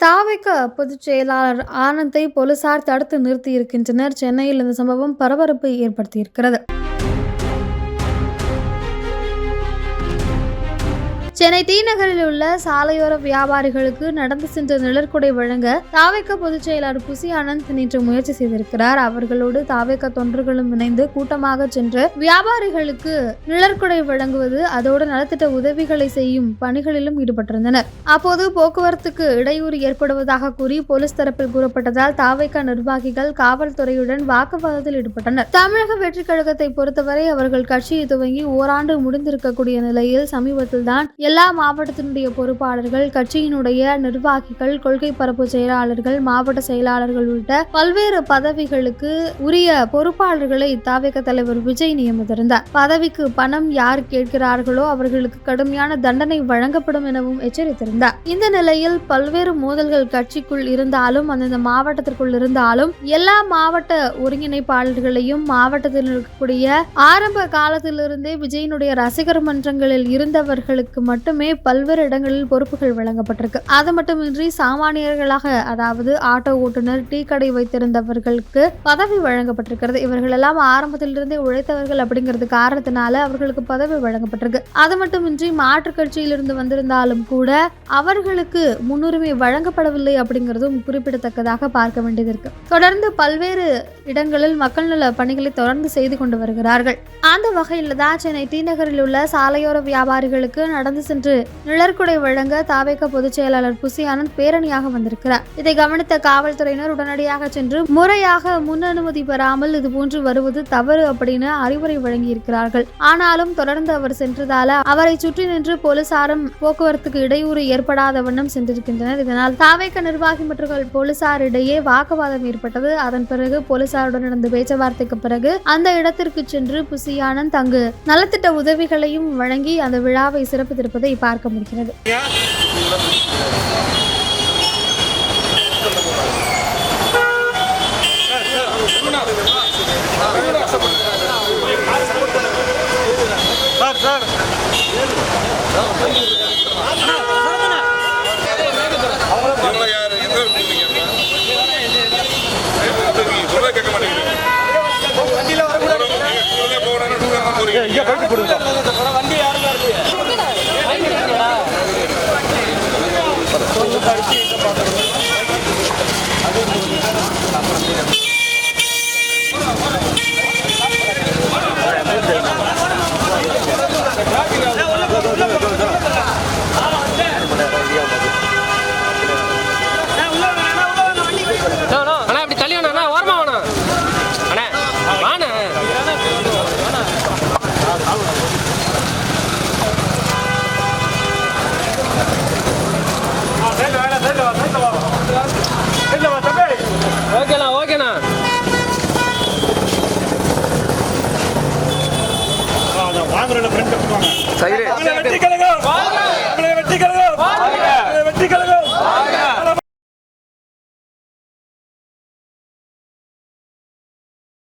தாவேக பொதுச் செயலாளர் ஆனந்தை போலீசார் தடுத்து நிறுத்தியிருக்கின்றனர். சென்னையில் இந்த சம்பவம் பரபரப்பை ஏற்படுத்தியிருக்கிறது. சென்னை டி நகரில் உள்ள சாலையோர வியாபாரிகளுக்கு நடந்து சென்ற நிழற்குடை வழங்க தாவேக பொதுச் செயலாளர் புசி ஆனந்த் நேற்று முயற்சி செய்திருக்கிறார். அவர்களோடு தாவேக தொண்டர்களும் இணைந்து கூட்டமாக சென்று வியாபாரிகளுக்கு நிழற்குடை வழங்குவது அதோடு நலத்திட்ட உதவிகளை செய்யும் பணிகளிலும் ஈடுபட்டிருந்தனர். அப்போது போக்குவரத்துக்கு இடையூறு ஏற்படுவதாக கூறி போலீஸ் தரப்பில் கூறப்பட்டதால் தாவேக நிர்வாகிகள் காவல்துறையுடன் வாக்குவாதத்தில் ஈடுபட்டனர். தமிழக வெற்றிக் கழகத்தை பொறுத்தவரை அவர்கள் கட்சியை துவங்கி ஓராண்டு முடிந்திருக்கக்கூடிய நிலையில் சமீபத்தில் தான் எல்லா மாவட்டத்தினுடைய பொறுப்பாளர்கள், கட்சியினுடைய நிர்வாகிகள், கொள்கை பரப்பு செயலாளர்கள், மாவட்ட செயலாளர்கள் உள்ளிட்ட பல்வேறு பதவிகளுக்கு உரிய பொறுப்பாளர்களை தாவேக தலைவர் விஜய் நியமித்திருந்தார். பதவிக்கு பணம் யார் கேட்கிறார்களோ அவர்களுக்கு கடுமையான தண்டனை வழங்கப்படும் எனவும் எச்சரித்திருந்தார். இந்த நிலையில் பல்வேறு மோதல்கள் கட்சிக்குள் இருந்தாலும் அந்தந்த மாவட்டத்திற்குள் இருந்தாலும் எல்லா மாவட்ட ஒருங்கிணைப்பாளர்களையும் மாவட்டத்தில் இருக்கக்கூடிய ஆரம்ப காலத்திலிருந்தே விஜயினுடைய ரசிகர் மன்றங்களில் இருந்தவர்களுக்கு மட்டுமே பல்வேறு இடங்களில் பொறுப்புகள் வழங்கப்பட்டிருக்கு. அது மட்டுமின்றி சாமானியர்களாக, அதாவது ஆட்டோ ஓட்டுநர், டீ கடை வைத்திருந்தவர்களுக்கு பதவி வழங்கப்பட்டிருக்கிறது. இவர்கள் எல்லாம் ஆரம்பத்திலிருந்தே உழைத்தவர்கள் அப்படிங்கிறது காரணத்தினால அவர்களுக்கு பதவி வழங்கப்பட்டிருக்கு. அது மட்டுமின்றி மாற்றுக் கட்சியிலிருந்து வந்திருந்தாலும் கூட அவர்களுக்கு முன்னுரிமை வழங்கப்படவில்லை அப்படிங்கிறதும் குறிப்பிடத்தக்கதாக பார்க்க வேண்டியது இருக்கு. தொடர்ந்து பல்வேறு இடங்களில் மக்கள் நல பணிகளை தொடர்ந்து செய்து கொண்டு வருகிறார்கள். அந்த வகையில் தான் சென்னை டி நகரில் உள்ள சாலையோர வியாபாரிகளுக்கு நடந்து சென்று நிழற்குடை வழங்க தாவேக பொதுச் செயலாளர் புசி ஆனந்த் பேரணியாக வந்திருக்கிறார். இதை கவனித்த காவல்துறையினர் உடனடியாக சென்று முறையாக முன் அனுமதி பெறாமல் இதுபோன்று வருவது தவறு அப்படின்னு அறிவுரை வழங்கி இருக்கிறார்கள். ஆனாலும் தொடர்ந்து அவர் சென்றதால அவரை சுற்றி நின்று போலீசாரும் போக்குவரத்துக்கு இடையூறு ஏற்படாத வண்ணம் சென்றிருக்கின்றனர். இதனால் தாவேக நிர்வாகி மற்றும் போலீசார் இடையே வாக்குவாதம் ஏற்பட்டது. அதன் பிறகு போலீசாருடன் நடந்த பேச்சுவார்த்தைக்கு பிறகு அந்த இடத்திற்கு சென்று புசி ஆனந்த் அங்கு நலத்திட்ட உதவிகளையும் வழங்கி அந்த விழாவை சிறப்பித்திருப்பதை பார்க்க முடிகிறது. ஓகேண்ணா வாங்குறேன்.